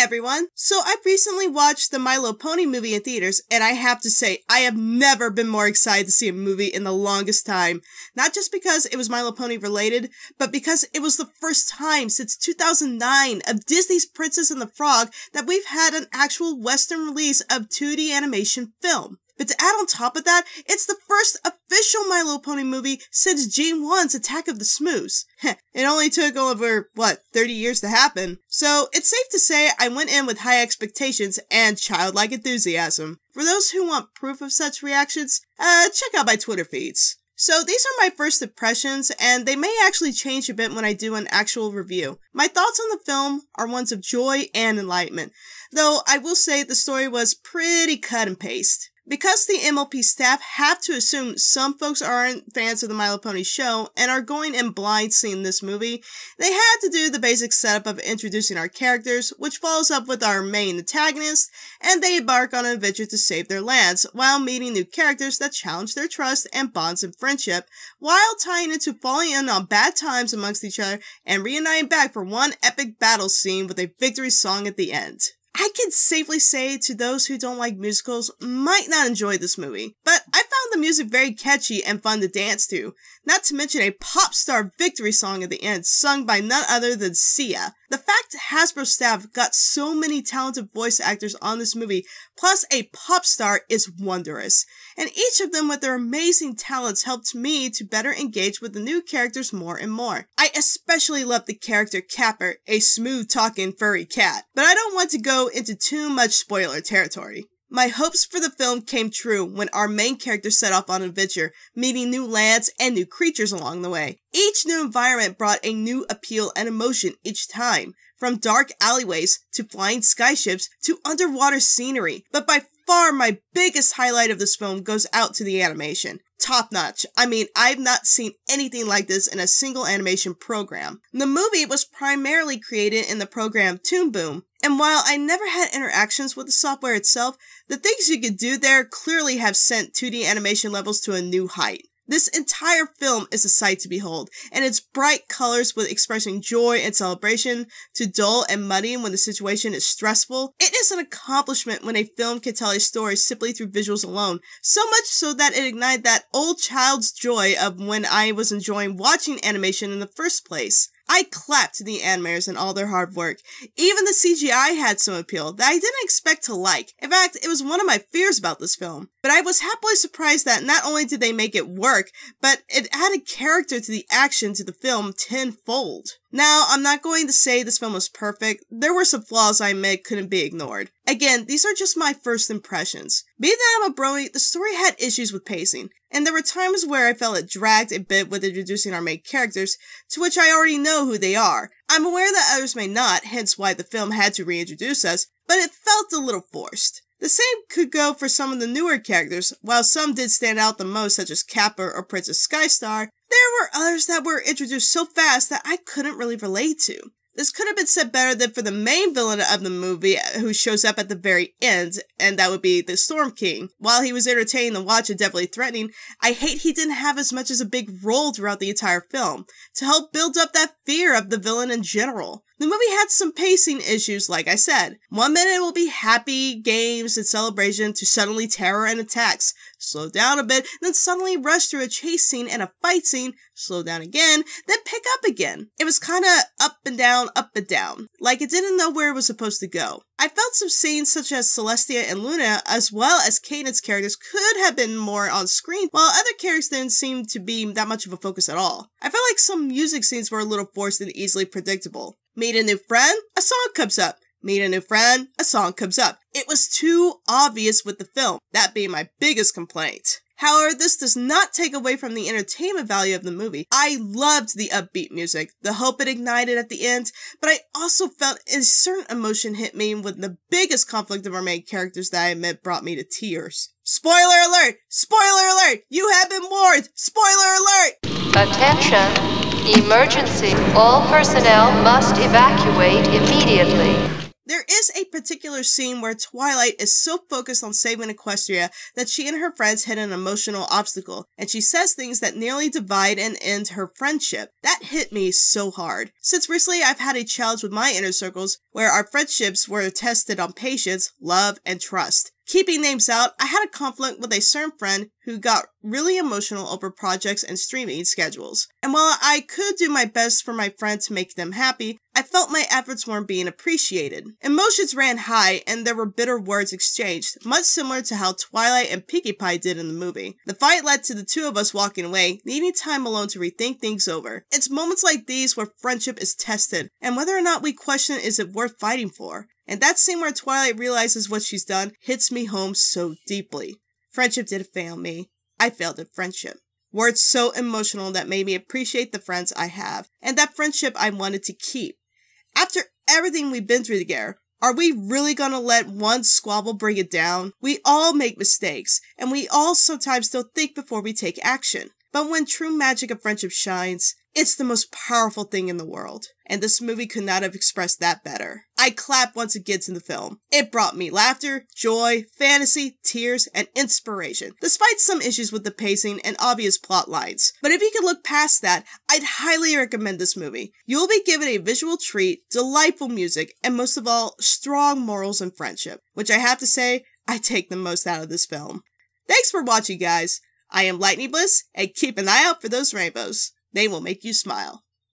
everyone. So I've recently watched the My Little Pony movie in theaters, and I have to say, I have never been more excited to see a movie in the longest time. Not just because it was My Little Pony related, but because it was the first time since 2009 of Disney's Princess and the Frog that we've had an actual Western release of 2D animation film. But to add on top of that, it's the first official My Little Pony movie since Gene 1's Attack of the Smooths. It only took over, 30 years to happen. So it's safe to say I went in with high expectations and childlike enthusiasm. For those who want proof of such reactions, check out my Twitter feeds. So these are my first impressions, and they may actually change a bit when I do an actual review. My thoughts on the film are ones of joy and enlightenment, though I will say the story was pretty cut and paste. Because the MLP staff have to assume some folks aren't fans of the My Little Pony show and are going in blind seeing this movie, they had to do the basic setup of introducing our characters, which follows up with our main antagonist, and they embark on an adventure to save their lands, while meeting new characters that challenge their trust and bonds in friendship, while tying into falling in on bad times amongst each other and reuniting back for one epic battle scene with a victory song at the end. I can safely say to those who don't like musicals might not enjoy this movie, but I found the music very catchy and fun to dance to, not to mention a pop star victory song at the end sung by none other than Sia. The fact Hasbro staff got so many talented voice actors on this movie, plus a pop star, is wondrous, and each of them with their amazing talents helped me to better engage with the new characters more and more. I especially loved the character Capper, a smooth-talking furry cat, but I don't want to go into too much spoiler territory. My hopes for the film came true when our main character set off on an adventure, meeting new lands and new creatures along the way. Each new environment brought a new appeal and emotion each time, from dark alleyways to flying skyships to underwater scenery. But by far my biggest highlight of this film goes out to the animation. Top notch. I mean, I've not seen anything like this in a single animation program. The movie was primarily created in the program Toon Boom, and while I never had interactions with the software itself, the things you could do there clearly have sent 2D animation levels to a new height. This entire film is a sight to behold, and its bright colors with expressing joy and celebration to dull and muddy when the situation is stressful. It is an accomplishment when a film can tell a story simply through visuals alone, so much so that it ignited that old child's joy of when I was enjoying watching animation in the first place. I clapped to the animators and all their hard work. Even the CGI had some appeal that I didn't expect to like. In fact, it was one of my fears about this film. But I was happily surprised that not only did they make it work, but it added character to the action to the film tenfold. Now, I'm not going to say this film was perfect. There were some flaws I admit couldn't be ignored. Again, these are just my first impressions. Being that I'm a brony, the story had issues with pacing, and there were times where I felt it dragged a bit with introducing our main characters, to which I already know who they are. I'm aware that others may not, hence why the film had to reintroduce us, but it felt a little forced. The same could go for some of the newer characters. While some did stand out the most, such as Kappa or Princess Skystar, there were others that were introduced so fast that I couldn't really relate to. This could have been said better than for the main villain of the movie, who shows up at the very end, and that would be the Storm King. While he was entertaining to watch and definitely threatening, I hate he didn't have as much as a big role throughout the entire film, to help build up that fear of the villain in general. The movie had some pacing issues, like I said. 1 minute it will be happy, games, and celebration to suddenly terror and attacks. Slow down a bit, then suddenly rush through a chase scene and a fight scene, slow down again, then pick up again. It was kinda up and down, like it didn't know where it was supposed to go. I felt some scenes such as Celestia and Luna, as well as Cadence characters, could have been more on screen, while other characters didn't seem to be that much of a focus at all. I felt like some music scenes were a little forced and easily predictable. Meet a new friend, a song comes up. Meet a new friend, a song comes up. It was too obvious with the film, that being my biggest complaint. However, this does not take away from the entertainment value of the movie. I loved the upbeat music, the hope it ignited at the end, but I also felt a certain emotion hit me with the biggest conflict of our main characters that I admit brought me to tears. Spoiler alert! Spoiler alert! You have been warned! Spoiler alert! Attention! Emergency! All personnel must evacuate immediately. There is a particular scene where Twilight is so focused on saving Equestria that she and her friends hit an emotional obstacle, and she says things that nearly divide and end her friendship. That hit me so hard. Since recently I've had a challenge with my inner circles where our friendships were tested on patience, love, and trust. Keeping names out, I had a conflict with a certain friend who got really emotional over projects and streaming schedules. And while I could do my best for my friend to make them happy, I felt my efforts weren't being appreciated. Emotions ran high and there were bitter words exchanged, much similar to how Twilight and Pinkie Pie did in the movie. The fight led to the two of us walking away, needing time alone to rethink things over. It's moments like these where friendship is tested, and whether or not we question is it worth fighting for. And that scene where Twilight realizes what she's done hits me home so deeply. Friendship didn't fail me. I failed at friendship. Words so emotional that made me appreciate the friends I have, and that friendship I wanted to keep. After everything we've been through together, are we really gonna let one squabble bring it down? We all make mistakes, and we all sometimes don't think before we take action. But when true magic of friendship shines, it's the most powerful thing in the world. And this movie could not have expressed that better. I clap once it gets in the film. It brought me laughter, joy, fantasy, tears, and inspiration, despite some issues with the pacing and obvious plot lines. But if you could look past that, I'd highly recommend this movie. You'll be given a visual treat, delightful music, and most of all, strong morals and friendship, which I have to say, I take the most out of this film. Thanks for watching, guys. I am Lightning Bliss, and keep an eye out for those rainbows. They will make you smile.